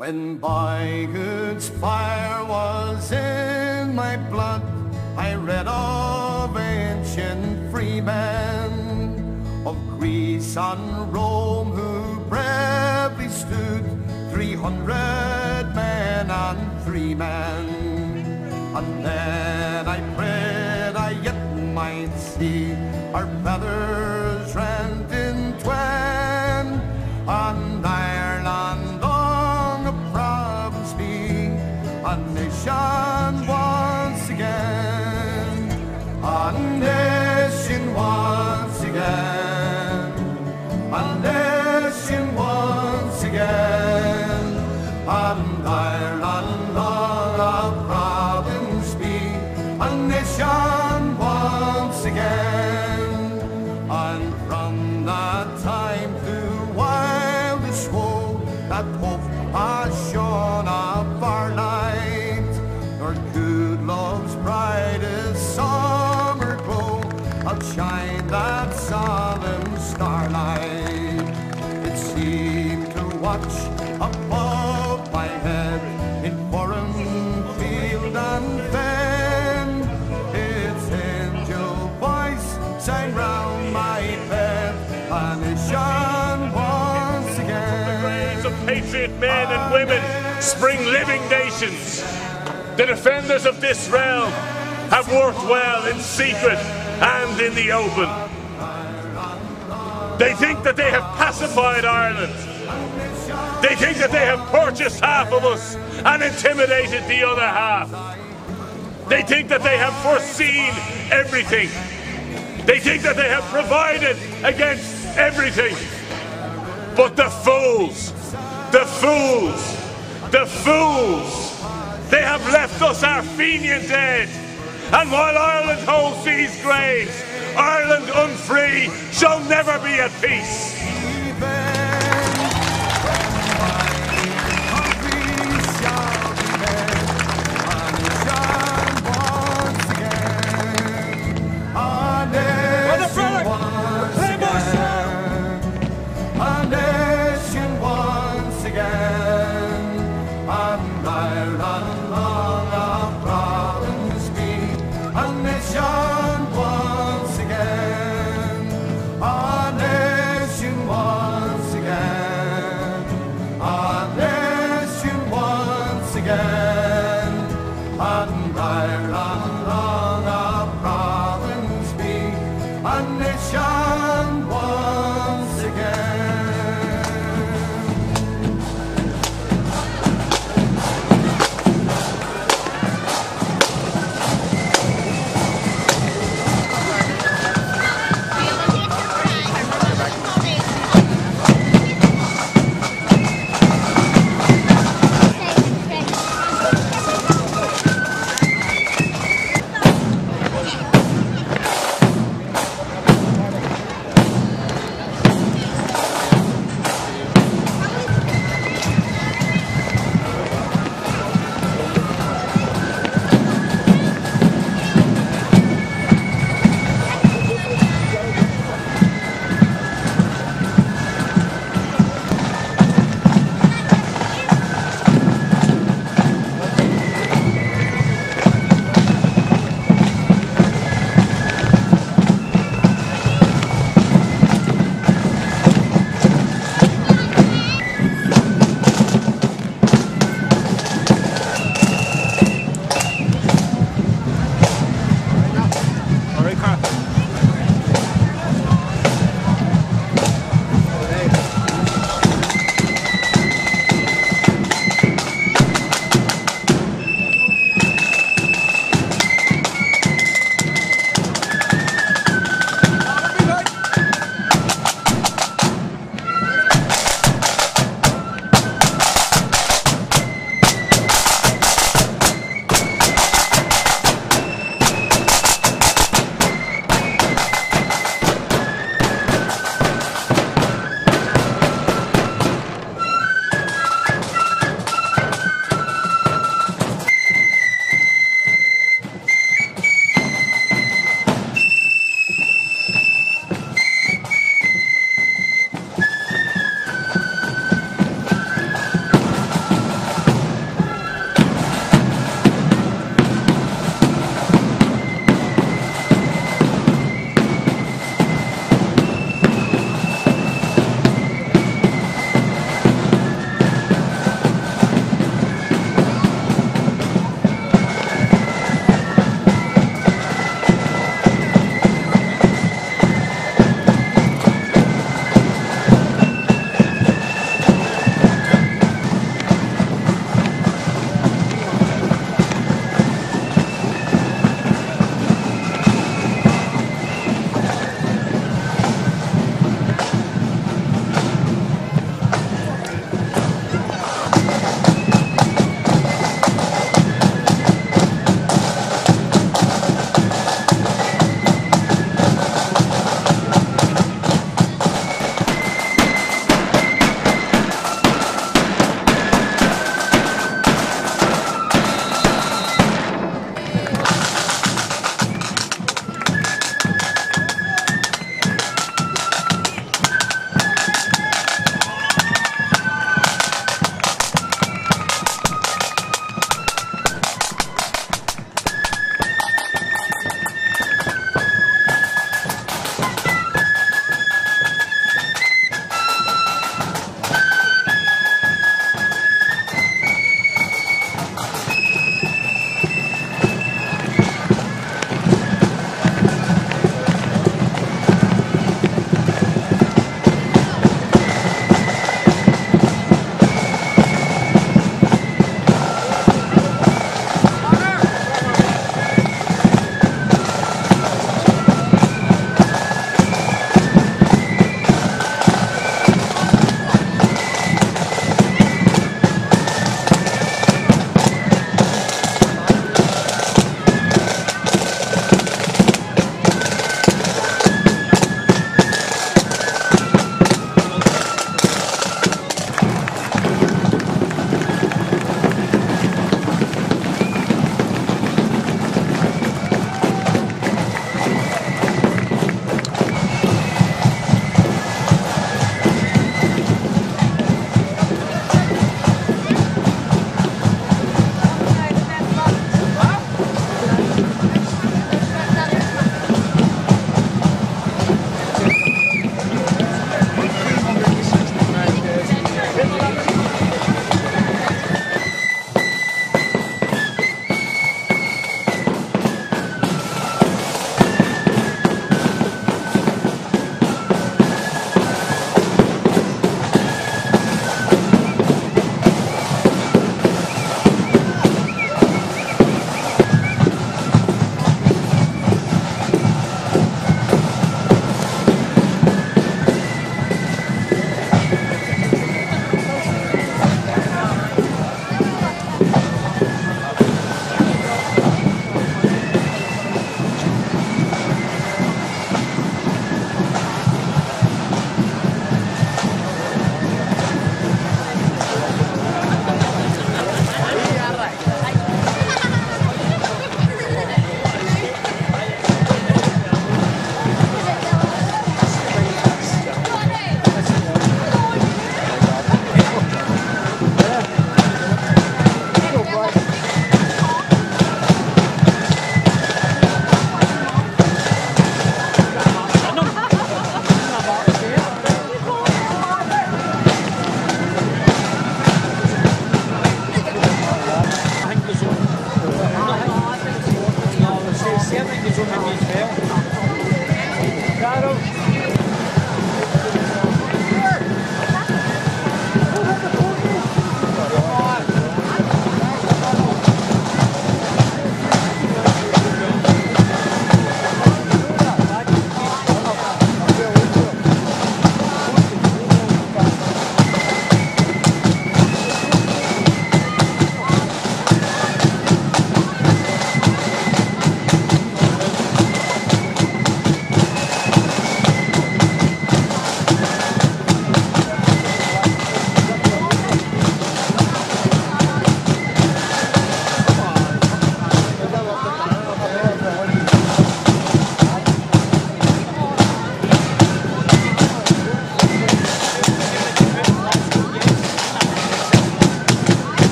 When boyhood's fire was in my blood, I read of ancient freemen of Greece and Rome who bravely stood, 300 men and 3 men. And then I prayed I yet might see our brothers rent in twain, and Ireland long a province be, a nation once again, a nation once again, a nation once again, and Ireland long a province be, a nation once again. And from that time through wildest woe, that hope has shone of our light, nor good love's brightest summer glow outshine that solemn starlight. It seemed to watch above my head in foreign field and fen, its angel voice sang round my bed, a nation once again. The graves of patriot men and women spring living nations. The defenders of this realm have worked well in secret and in the open. They think that they have pacified Ireland. They think that they have purchased half of us and intimidated the other half. They think that they have foreseen everything. They think that they have provided against everything. But the fools, the fools, the fools, they have left us our Fenian dead. And while Ireland holds these graves, Ireland unfree shall never be at peace. A nation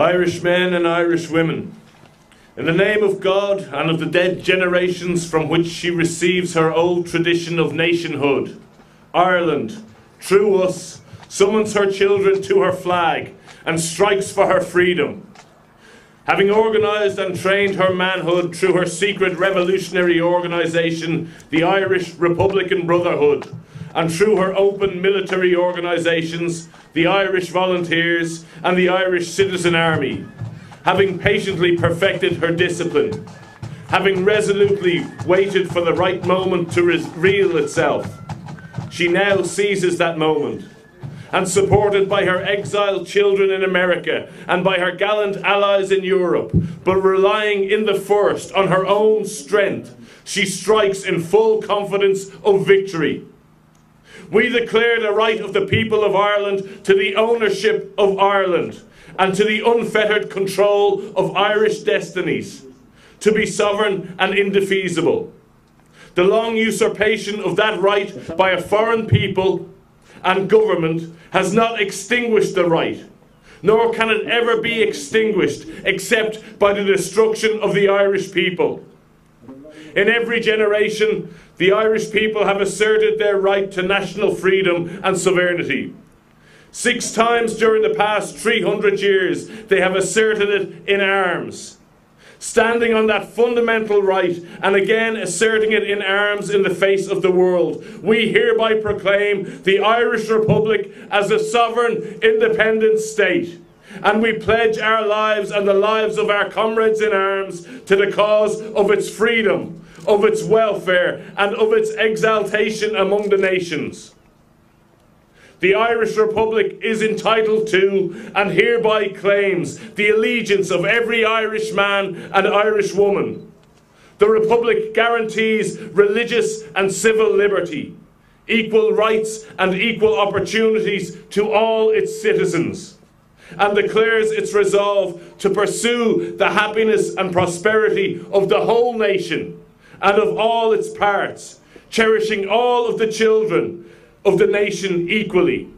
Irish men and Irish women, in the name of God and of the dead generations from which she receives her old tradition of nationhood, Ireland, through us, summons her children to her flag and strikes for her freedom. Having organised and trained her manhood through her secret revolutionary organisation, the Irish Republican Brotherhood, and through her open military organisations, the Irish Volunteers and the Irish Citizen Army, having patiently perfected her discipline, having resolutely waited for the right moment to reveal itself, she now seizes that moment, and supported by her exiled children in America and by her gallant allies in Europe, but relying in the first on her own strength, she strikes in full confidence of victory. We declare the right of the people of Ireland to the ownership of Ireland and to the unfettered control of Irish destinies, to be sovereign and indefeasible. The long usurpation of that right by a foreign people and government has not extinguished the right, nor can it ever be extinguished except by the destruction of the Irish people. In every generation, the Irish people have asserted their right to national freedom and sovereignty. 6 times during the past 300 years, they have asserted it in arms. Standing on that fundamental right and again asserting it in arms in the face of the world, we hereby proclaim the Irish Republic as a sovereign, independent state. And we pledge our lives and the lives of our comrades in arms to the cause of its freedom, of its welfare, and of its exaltation among the nations. The Irish Republic is entitled to, and hereby claims, the allegiance of every Irish man and Irish woman. The Republic guarantees religious and civil liberty, equal rights and equal opportunities to all its citizens, and declares its resolve to pursue the happiness and prosperity of the whole nation and of all its parts, cherishing all of the children of the nation equally,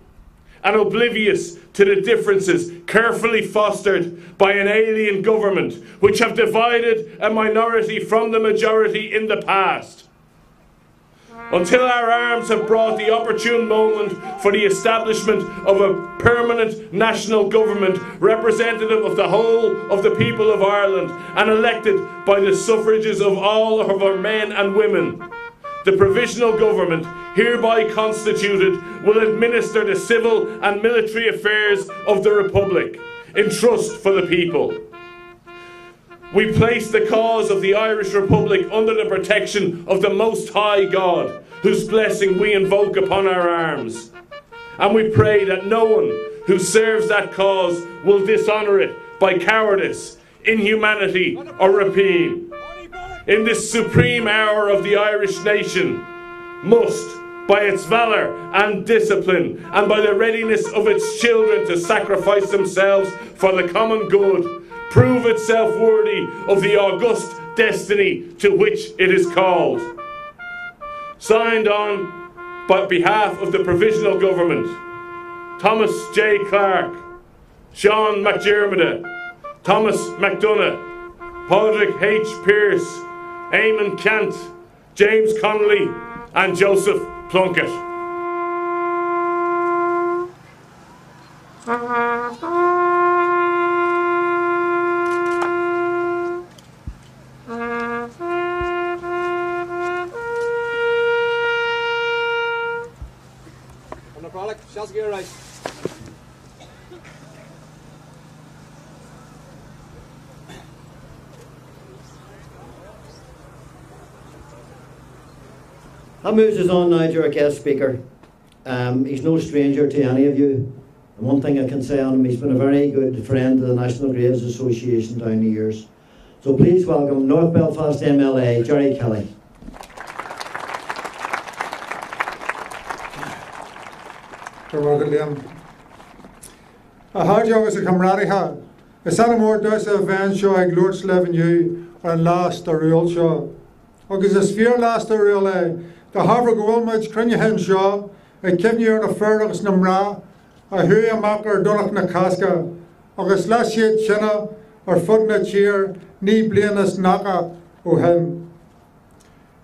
and oblivious to the differences carefully fostered by an alien government which have divided a minority from the majority in the past. Until our arms have brought the opportune moment for the establishment of a permanent national government representative of the whole of the people of Ireland and elected by the suffrages of all of our men and women, the provisional government, hereby constituted, will administer the civil and military affairs of the Republic in trust for the people. We place the cause of the Irish Republic under the protection of the Most High God, whose blessing we invoke upon our arms. And we pray that no one who serves that cause will dishonour it by cowardice, inhumanity, or rapine. In this supreme hour of the Irish nation, must, by its valour and discipline, and by the readiness of its children to sacrifice themselves for the common good, prove itself worthy of the august destiny to which it is called. Signed on by behalf of the Provisional Government, Thomas J. Clark, Sean McDermott, Thomas McDonough, Padraig H. Pearse, Eamon Kent, James Connolly and Joseph Plunkett. On the product, shall get right. That moves us on now to our guest speaker. He's no stranger to any of you. And one thing I can say on him, he's been a very good friend to the National Graves Association down the years. So please welcome North Belfast MLA, Gerry Kelly. A hard job as a comrade, a son of more does a van show a glorts leven you, or last a real show. Because a sphere last a real the Harvard Wilmage Crinyahan Shaw, a Kivney or a Fergus Namra, a Huya Makler Donach na Casca, agus leis siad sinna ar fud na tír ní blianas nacha ó him.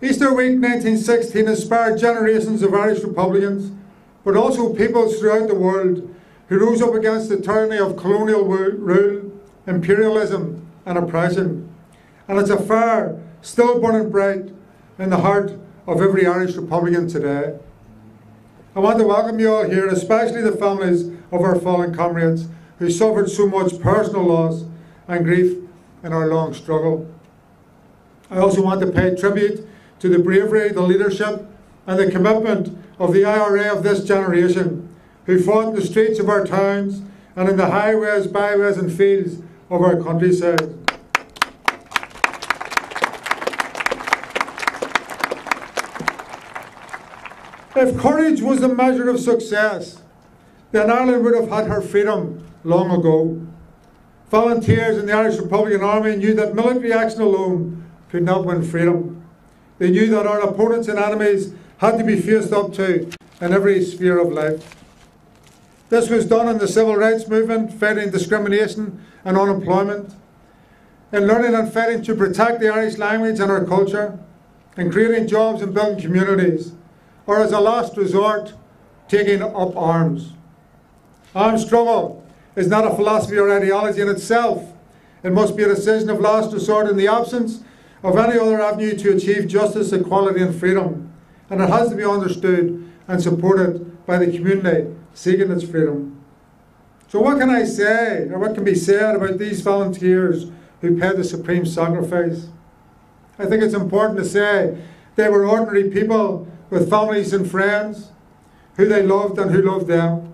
Easter week 1916 inspired generations of Irish Republicans, but also peoples throughout the world who rose up against the tyranny of colonial rule, imperialism and oppression. And it's a fire still burning bright in the heart of every Irish Republican today. I want to welcome you all here, especially the families of our fallen comrades who suffered so much personal loss and grief in our long struggle. I also want to pay tribute to the bravery, the leadership and the commitment of the IRA of this generation, who fought in the streets of our towns and in the highways, byways and fields of our countryside. If courage was the measure of success, then Ireland would have had her freedom long ago. Volunteers in the Irish Republican Army knew that military action alone could not win freedom. They knew that our opponents and enemies had to be faced up to in every sphere of life. This was done in the civil rights movement, fighting discrimination and unemployment, in learning and fighting to protect the Irish language and our culture, in creating jobs and building communities, or as a last resort, taking up arms. Armed struggle is not a philosophy or ideology in itself. It must be a decision of last resort in the absence of any other avenue to achieve justice, equality and freedom. And it has to be understood and supported by the community seeking its freedom. So what can I say, or what can be said about these volunteers who paid the supreme sacrifice? I think it's important to say they were ordinary people with families and friends who they loved and who loved them.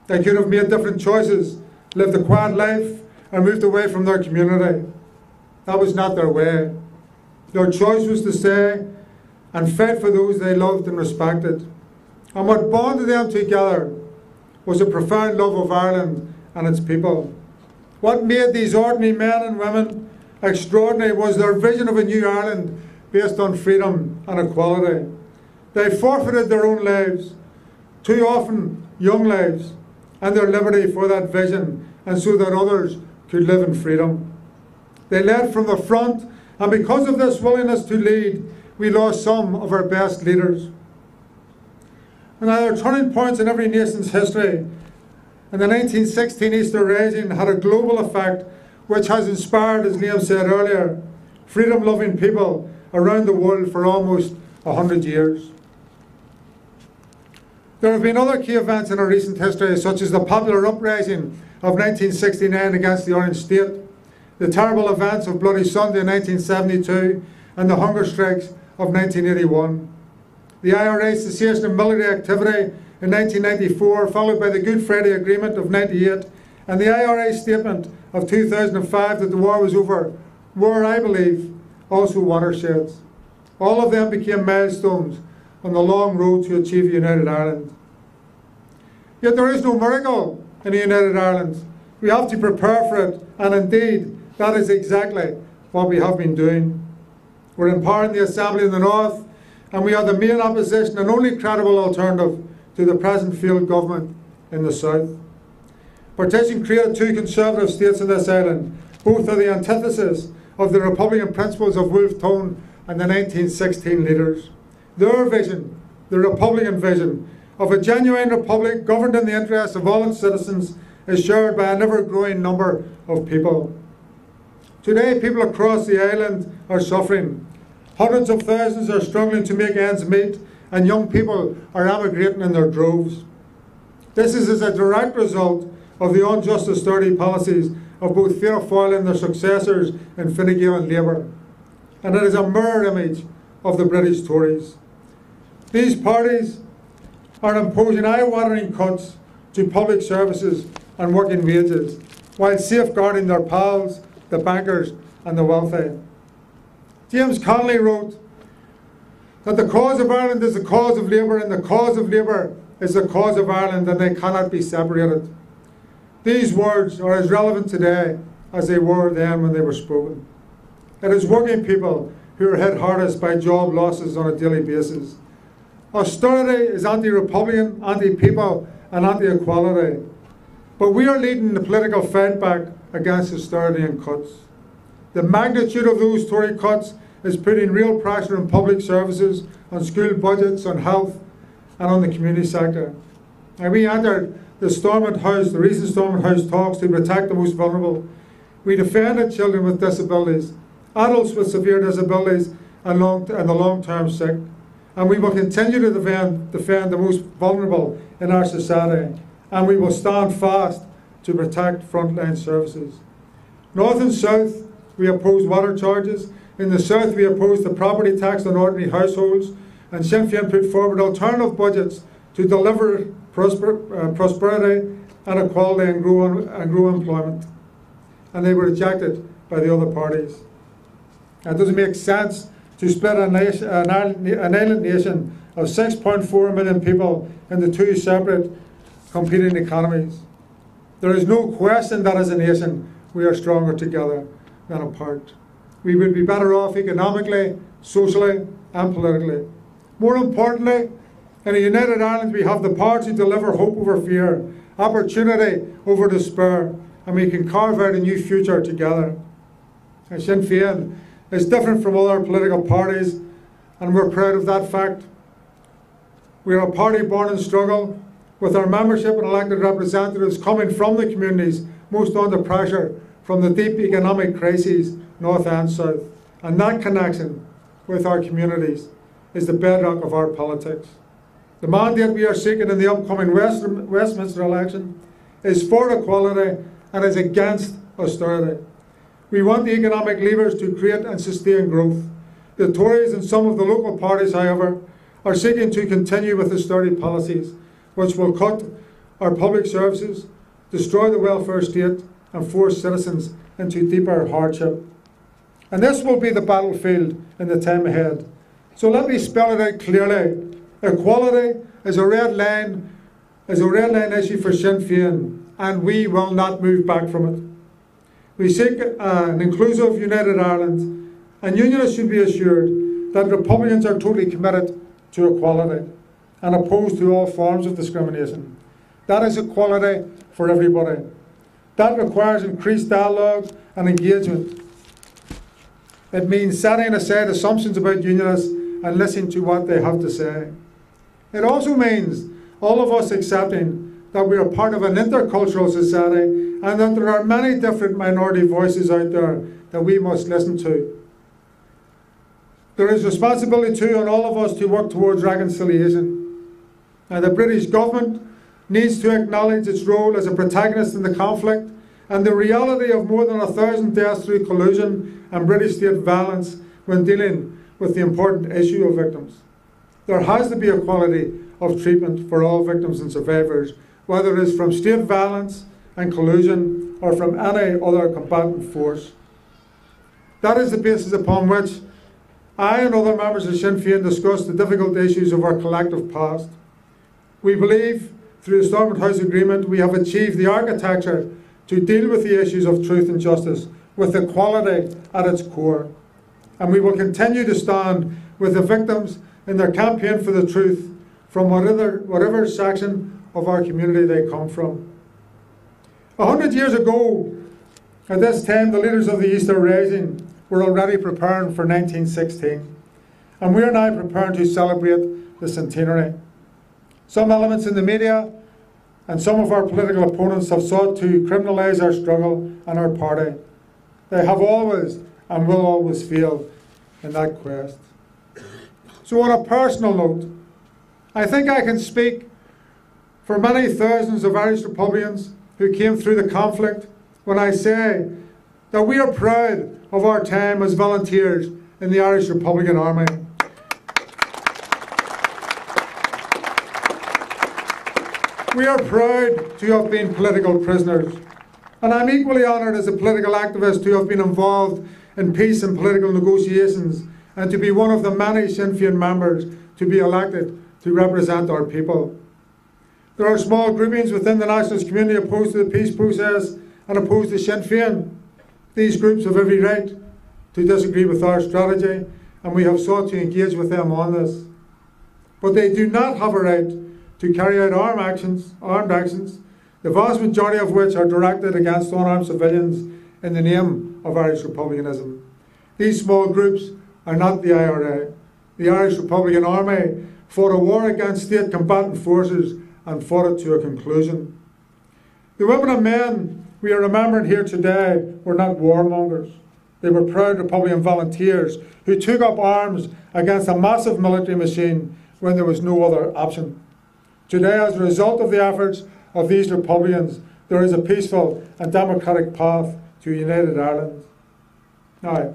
They could have made different choices, lived a quiet life and moved away from their community. That was not their way. Their choice was to stay and fight for those they loved and respected. And what bonded them together was a profound love of Ireland and its people. What made these ordinary men and women extraordinary was their vision of a new Ireland based on freedom and equality. They forfeited their own lives, too often young lives, and their liberty for that vision, and so that others could live in freedom. They led from the front, and because of this willingness to lead, we lost some of our best leaders. And there are turning points in every nation's history, and the 1916 Easter Rising had a global effect which has inspired, as Liam said earlier, freedom-loving people around the world for almost 100 years. There have been other key events in our recent history, such as the popular uprising of 1969 against the Orange State, the terrible events of Bloody Sunday in 1972, and the hunger strikes of 1981. The IRA cessation of military activity in 1994, followed by the Good Friday Agreement of 98, and the IRA statement of 2005 that the war was over, were, I believe, also watersheds. All of them became milestones on the long road to achieve a united Ireland. Yet there is no miracle in a united Ireland. We have to prepare for it, and indeed, that is exactly what we have been doing. We're empowering the Assembly in the North, and we are the main opposition and only credible alternative to the present failed government in the South. Partition created two conservative states in this island. Both are the antithesis of the Republican principles of Wolfe Tone and the 1916 leaders. Their vision, the Republican vision, of a genuine republic governed in the interests of all its citizens is shared by an ever-growing number of people. Today, people across the island are suffering. Hundreds of thousands are struggling to make ends meet, and young people are emigrating in their droves. This is as a direct result of the unjust austerity policies of both Fianna Fáil and their successors in Fine Gael and Labour. And it is a mirror image of the British Tories. These parties are imposing eye-watering cuts to public services and working wages, while safeguarding their pals, the bankers and the wealthy. James Connolly wrote that the cause of Ireland is the cause of Labour, and the cause of Labour is the cause of Ireland, and they cannot be separated. These words are as relevant today as they were then when they were spoken. It is working people who are hit hardest by job losses on a daily basis. Austerity is anti-Republican, anti-people and anti-equality. But we are leading the political fight back against austerity and cuts. The magnitude of those Tory cuts is putting real pressure on public services, on school budgets, on health, and on the community sector. And we entered the Stormont House, the recent Stormont House talks to protect the most vulnerable. We defended children with disabilities, adults with severe disabilities, and the long-term sick. And we will continue to defend the most vulnerable in our society. And we will stand fast to protect frontline services. North and South, we oppose water charges. In the South, we oppose the property tax on ordinary households. And Sinn Féin put forward alternative budgets to deliver prosperity and equality and grow employment. And they were rejected by the other parties. It doesn't make sense to split an island nation of 6.4 million people into two separate competing economies. There is no question that as a nation we are stronger together than apart. We would be better off economically, socially and politically. More importantly, in a united Ireland we have the power to deliver hope over fear, opportunity over despair, and we can carve out a new future together. And Sinn Féin is different from other political parties, and we're proud of that fact. We are a party born in struggle, with our membership and elected representatives coming from the communities most under pressure from the deep economic crises, north and south. And that connection with our communities is the bedrock of our politics. The mandate we are seeking in the upcoming Westminster election is for equality and is against austerity. We want the economic levers to create and sustain growth. The Tories and some of the local parties, however, are seeking to continue with austerity policies which will cut our public services, destroy the welfare state and force citizens into deeper hardship. And this will be the battlefield in the time ahead. So let me spell it out clearly. Equality is a red line issue for Sinn Féin, and we will not move back from it. We seek an inclusive, united Ireland, and Unionists should be assured that Republicans are totally committed to equality and opposed to all forms of discrimination. That is equality for everybody. That requires increased dialogue and engagement. It means setting aside assumptions about Unionists and listening to what they have to say. It also means all of us accepting that we are part of an intercultural society and that there are many different minority voices out there that we must listen to. There is responsibility too on all of us to work towards reconciliation. The British government needs to acknowledge its role as a protagonist in the conflict and the reality of more than 1,000 deaths through collusion and British state violence when dealing with the important issue of victims. There has to be equality of treatment for all victims and survivors, whether it is from state violence and collusion or from any other combatant force. That is the basis upon which I and other members of Sinn Féin discuss the difficult issues of our collective past. We believe, through the Stormont House Agreement, we have achieved the architecture to deal with the issues of truth and justice, with equality at its core. And we will continue to stand with the victims in their campaign for the truth from whatever section of our community they come from. 100 years ago, at this time, the leaders of the Easter Rising were already preparing for 1916. And we are now preparing to celebrate the centenary. Some elements in the media and some of our political opponents have sought to criminalise our struggle and our party. They have always and will always fail in that quest. So on a personal note, I think I can speak for many thousands of Irish Republicans who came through the conflict when I say that we are proud of our time as volunteers in the Irish Republican Army. We are proud to have been political prisoners, and I'm equally honoured as a political activist to have been involved in peace and political negotiations and to be one of the many Sinn Féin members to be elected to represent our people. There are small groupings within the nationalist community opposed to the peace process and opposed to Sinn Féin. These groups have every right to disagree with our strategy, and we have sought to engage with them on this. But they do not have a right to carry out armed actions the vast majority of which are directed against unarmed civilians in the name of Irish republicanism. These small groups are not the IRA. The Irish Republican Army fought a war against state combatant forces and fought it to a conclusion. The women and men we are remembering here today were not warmongers. They were proud Republican volunteers who took up arms against a massive military machine when there was no other option. Today, as a result of the efforts of these Republicans, there is a peaceful and democratic path to a united Ireland. Now,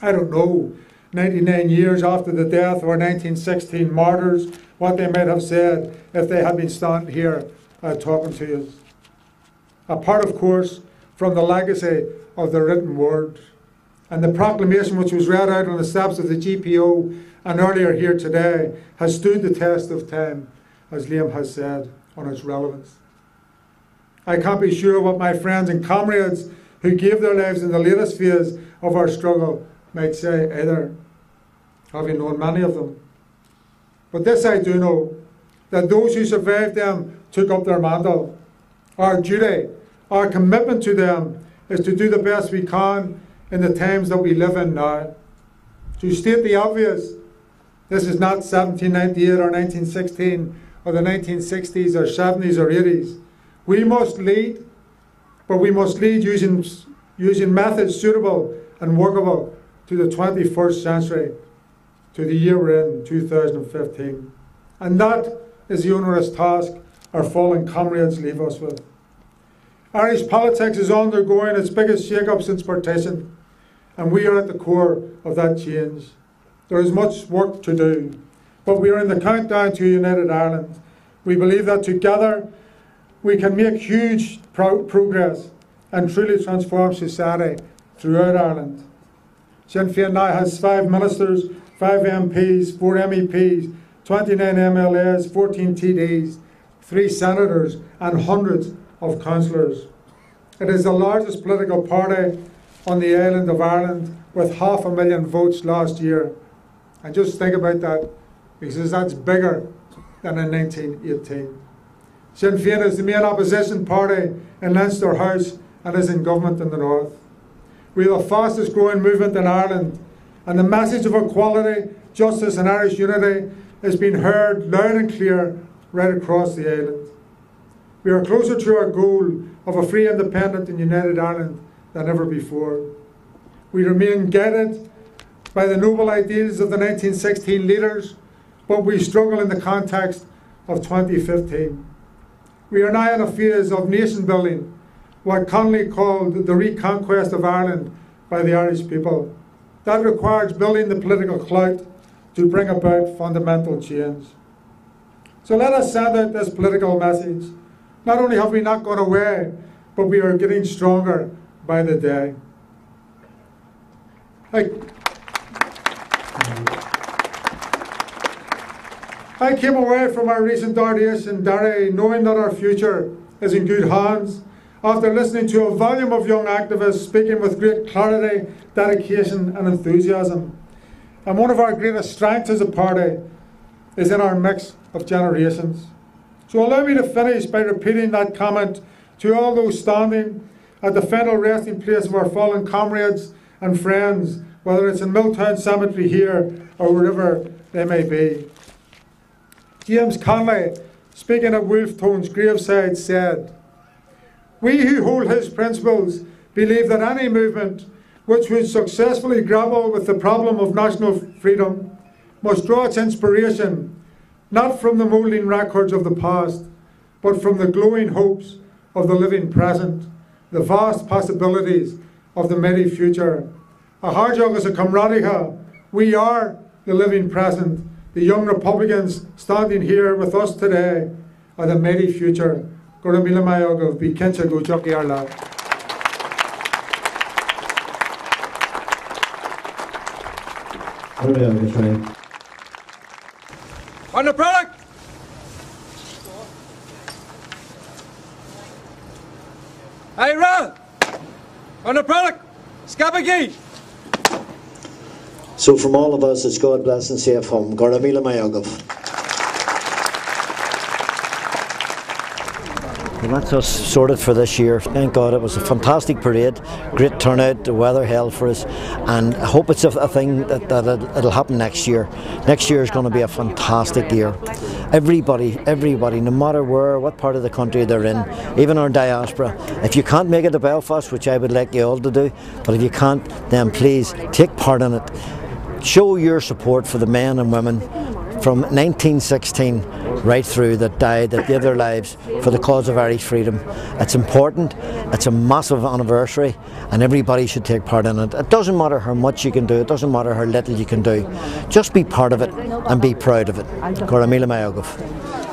I don't know, 99 years after the death of our 1916 martyrs, what they might have said if they had been standing here talking to us. Apart, of course, from the legacy of the written word and the proclamation which was read out on the steps of the GPO and earlier here today has stood the test of time, as Liam has said, on its relevance. I can't be sure what my friends and comrades who gave their lives in the latest phase of our struggle might say either, having known many of them. But this I do know, that those who survived them took up their mantle. Our duty, our commitment to them is to do the best we can in the times that we live in now. To state the obvious, this is not 1798 or 1916 or the 1960s or 70s or 80s. We must lead, but we must lead using methods suitable and workable to the 21st century, to the year we're in, 2015. And that is the onerous task our fallen comrades leave us with. Irish politics is undergoing its biggest shake-up since partition, and we are at the core of that change. There is much work to do, but we are in the countdown to a united Ireland. We believe that together we can make huge progress and truly transform society throughout Ireland. Sinn Féin now has 5 ministers, 5 MPs, 4 MEPs, 29 MLAs, 14 TDs, 3 senators and hundreds of councillors. It is the largest political party on the island of Ireland with 500,000 votes last year. And just think about that, because that's bigger than in 1918. Sinn Féin is the main opposition party in Leinster House and is in government in the north. We are the fastest growing movement in Ireland, and the message of equality, justice and Irish unity is being heard loud and clear right across the island. We are closer to our goal of a free, independent and united Ireland than ever before. We remain guided by the noble ideals of the 1916 leaders, but we struggle in the context of 2015. We are now in a phase of nation building, what Connolly called the reconquest of Ireland by the Irish people. That requires building the political clout to bring about fundamental change. So let us send out this political message. Not only have we not gone away, but we are getting stronger by the day. I came away from our recent RDS in Gerry knowing that our future is in good hands after listening to a volume of young activists speaking with great clarity, dedication and enthusiasm. And one of our greatest strengths as a party is in our mix of generations. So allow me to finish by repeating that comment to all those standing at the final resting place of our fallen comrades and friends, whether it's in Miltown Cemetery here or wherever they may be. James Connolly, speaking at Wolfetone's graveside, said, "We who hold his principles believe that any movement which would successfully grapple with the problem of national freedom must draw its inspiration not from the moulding records of the past, but from the glowing hopes of the living present, the vast possibilities of the mighty future. A Harjog is a comradiha. We are the living present. The young Republicans standing here with us today are the mighty future. Goramila Mayogov, be Kincha go Jockey Arla." On the product! Hey, Ra! On the product! Scabagee! So from all of us, it's God bless and safe home. Goramila Mayogov. And that's us sorted for this year. Thank God, it was a fantastic parade, great turnout, the weather held for us, and I hope it's a thing that it'll happen next year. Next year is going to be a fantastic year. Everybody, no matter where, what part of the country they're in, even our diaspora, if you can't make it to Belfast, which I would like you all to do, but if you can't, then please take part in it. Show your support for the men and women from 1916 right through that died, that gave their lives for the cause of Irish freedom. It's important, it's a massive anniversary, and everybody should take part in it. It doesn't matter how much you can do, it doesn't matter how little you can do. Just be part of it and be proud of it. Cora Mila Mayogov.